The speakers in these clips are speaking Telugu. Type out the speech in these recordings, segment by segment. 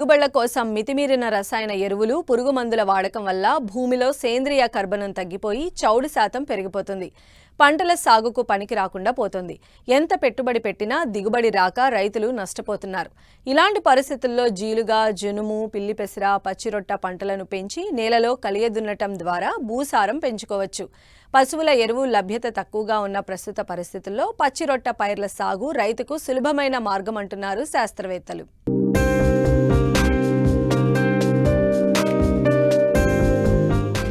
దిగుబడుల కోసం మితిమీరిన రసాయన ఎరువులు, పురుగు మందుల వాడకం వల్ల భూమిలో సేంద్రియ కర్బనం తగ్గిపోయి చౌడు శాతం పెరిగిపోతుంది. పంటల సాగుకు పనికి రాకుండా పోతుంది. ఎంత పెట్టుబడి పెట్టినా దిగుబడి రాక రైతులు నష్టపోతున్నారు. ఇలాంటి పరిస్థితుల్లో జీలుగా, జనుము, పిల్లి పెసర, పచ్చిరొట్ట పంటలను పెంచి నేలలో కలియదున్నటం ద్వారా భూసారం పెంచుకోవచ్చు. పశువుల ఎరువు లభ్యత తక్కువగా ఉన్న ప్రస్తుత పరిస్థితుల్లో పచ్చిరొట్ట పైర్ల సాగు రైతుకు సులభమైన మార్గం అంటున్నారు శాస్త్రవేత్తలు.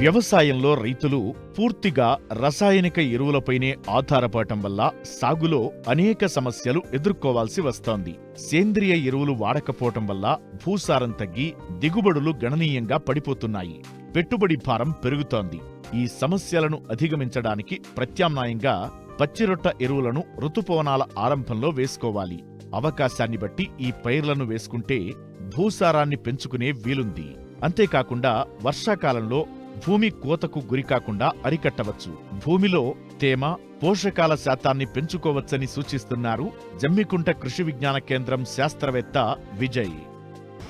వ్యవసాయంలో రైతులు పూర్తిగా రసాయనిక ఎరువులపైనే ఆధారపడటం వల్ల సాగులో అనేక సమస్యలు ఎదుర్కోవాల్సి వస్తోంది. సేంద్రియ ఎరువులు వాడకపోవటం వల్ల భూసారం తగ్గి దిగుబడులు గణనీయంగా పడిపోతున్నాయి. పెట్టుబడి భారం పెరుగుతోంది. ఈ సమస్యలను అధిగమించడానికి ప్రత్యామ్నాయంగా పచ్చిరొట్ట ఎరువులను ఋతుపవనాల ఆరంభంలో వేసుకోవాలి. అవకాశాన్ని బట్టి ఈ పైర్లను వేసుకుంటే భూసారాన్ని పెంచుకునే వీలుంది. అంతేకాకుండా వర్షాకాలంలో భూమి కోతకు గురికాకుండా అరికట్టవచ్చు. భూమిలో తేమ, పోషకాల శాతాన్ని పెంచుకోవచ్చని సూచిస్తున్నారు జమ్మికుంట కృషి విజ్ఞాన కేంద్రం శాస్త్రవేత్త విజయ్.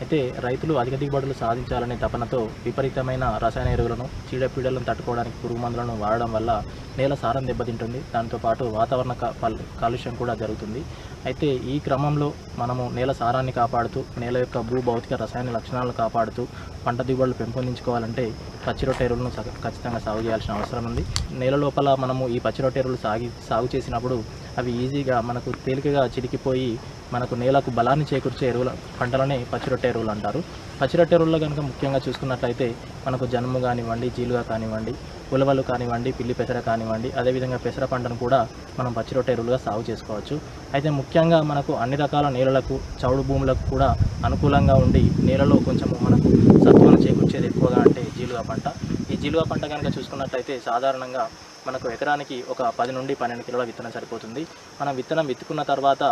అయితే రైతులు అధిక దిగుబడులు సాధించాలనే తపనతో విపరీతమైన రసాయన ఎరువులను, చీడపీడలను తట్టుకోవడానికి పురుగు మందులను వాడడం వల్ల నేల సారం దెబ్బతింటుంది. దాంతోపాటు వాతావరణ కాలుష్యం కూడా జరుగుతుంది. అయితే ఈ క్రమంలో మనము నేల సారాన్ని కాపాడుతూ, నేల యొక్క భూభౌతిక రసాయన లక్షణాలను కాపాడుతూ పంట దిగుబడులు పెంపొందించుకోవాలంటే పచ్చిరొట్ట ఎరువులను ఖచ్చితంగా సాగు చేయాల్సిన అవసరం ఉంది. నేల లోపల మనము ఈ పచ్చిరొట్ట ఎరువులు సాగు చేసినప్పుడు అవి ఈజీగా మనకు తేలికగా చిరికిపోయి మనకు నేలకు బలాన్ని చేకూర్చే ఎరువుల పంటలనే పచ్చిరొట్ట ఎరువులు అంటారు. పచ్చిరొట్ట ఎరువుల్లో కనుక ముఖ్యంగా చూసుకున్నట్లయితే మనకు జనుము కానివ్వండి, జీలుగా కానివ్వండి, ఉలవలు కానివ్వండి, పిల్లి పెసర కానివ్వండి, అదేవిధంగా పెసర పంటను కూడా మనం పచ్చిరొట్ట ఎరువులుగా సాగు చేసుకోవచ్చు. అయితే ముఖ్యంగా మనకు అన్ని రకాల నేలలకు, చౌడు భూములకు కూడా అనుకూలంగా ఉండి నేలలో కొంచెం మనకు సత్వాన్ని చేకూర్చేది ఎక్కువగా అంటే జీలుగా పంట. ఈ జీలుగా పంట కనుక చూసుకున్నట్లయితే సాధారణంగా మనకు ఎకరానికి ఒక 10 నుండి 12 కిలోల విత్తనం సరిపోతుంది. మనం విత్తనం విత్తుకున్న తర్వాత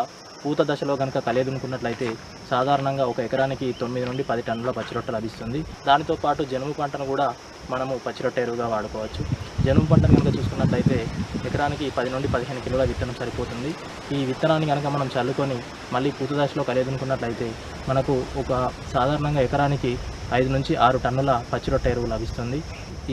పూత దశలో కనుక కలియదునుకున్నట్లయితే సాధారణంగా ఒక ఎకరానికి 9 నుండి 10 టన్నుల పచ్చిరొట్ట లభిస్తుంది. దానితో పాటు జనుము పంటను కూడా మనము పచ్చిరొట్ట ఎరువుగా వాడుకోవచ్చు. జనుము పంటను కనుక చూసుకున్నట్లయితే ఎకరానికి 10 నుండి 15 కిలోల విత్తనం సరిపోతుంది. ఈ విత్తనాన్ని కనుక మనం చల్లుకొని మళ్ళీ పూత దశలో కలియదునుకున్నట్లయితే మనకు ఒక సాధారణంగా ఎకరానికి 5 నుంచి 6 టన్నుల పచ్చిరొట్ట ఎరువు లభిస్తుంది.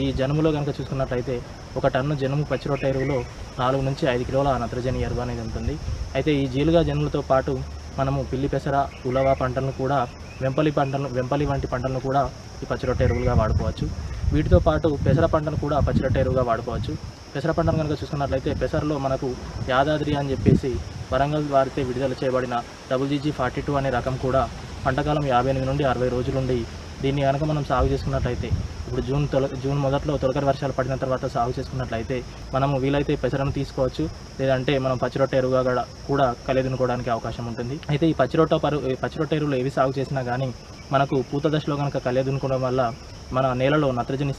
ఈ జనుములో కనుక చూసుకున్నట్లయితే ఒక టన్ను జనుము పచ్చిరొట్ట ఎరువులో 4 నుంచి 5 కిలోల నత్రజని ఎరువు అనేది ఉంటుంది. అయితే ఈ జీలుగా జనుములతో పాటు మనము పిల్లి పెసర, ఉలవ పంటలను కూడా, వెంపలి వంటి పంటలను కూడా ఈ పచ్చిరొట్ట ఎరువులుగా వాడుకోవచ్చు. వీటితో పాటు పెసర పంటను కూడా పచ్చిరొట్ట ఎరువుగా వాడుకోవచ్చు. పెసర పంటను కనుక చూసుకున్నట్లయితే పెసరలో మనకు యాదాద్రి అని చెప్పేసి వరంగల్ వారితే విడుదల చేయబడిన GG42 అనే రకం కూడా పంటకాలం 58 నుండి 60 రోజులుండి దీన్ని కనుక మనం సాగు చేసుకున్నట్లయితే ఇప్పుడు జూన్ మొదట్లో తొలకరి వర్షాలు పడిన తర్వాత సాగు చేసుకున్నట్లయితే మనము వీలైతే పెసరను తీసుకోవచ్చు, లేదంటే మనం పచ్చిరొట్ట ఎరువుగా కూడా కలియదునుకోవడానికి అవకాశం ఉంటుంది. అయితే ఈ పచ్చిరొట్ట ఎరువులు ఏవి సాగు చేసినా కానీ మనకు పూత దశలో కనుక కలియదునుకోవడం వల్ల మన నేలలో నత్రజని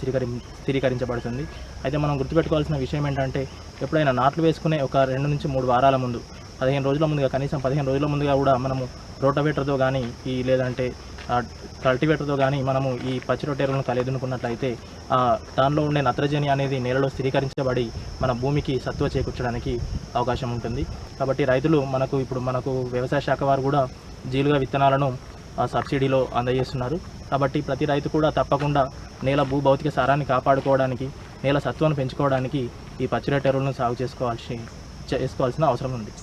స్థిరీకరించబడుతుంది. అయితే మనం గుర్తుపెట్టుకోవాల్సిన విషయం ఏంటంటే ఎప్పుడైనా నాట్లు వేసుకునే ఒక 2 నుంచి 3 వారాల ముందు, 15 రోజుల ముందుగా, కనీసం 15 రోజుల ముందుగా కూడా మనము రోటవేటర్తో కానీ లేదంటే కల్టివేటర్తో కానీ మనము ఈ పచ్చిరొట్ట ఎరువులను కలియదునుకున్నట్లయితే దానిలో ఉండే నత్రజని అనేది నేలలో స్థిరీకరించబడి మన భూమికి సత్వ చేకూర్చడానికి అవకాశం ఉంటుంది. కాబట్టి రైతులు మనకు వ్యవసాయ శాఖ వారు కూడా జీలుగా విత్తనాలను సబ్సిడీలో అందజేస్తున్నారు. కాబట్టి ప్రతి రైతు కూడా తప్పకుండా నేల భూభౌతిక సారాన్ని కాపాడుకోవడానికి, నేల సత్వాన్ని పెంచుకోవడానికి ఈ పచ్చిరొట్ట ఎరువులను సాగు చేసుకోవాల్సిన అవసరం ఉంది.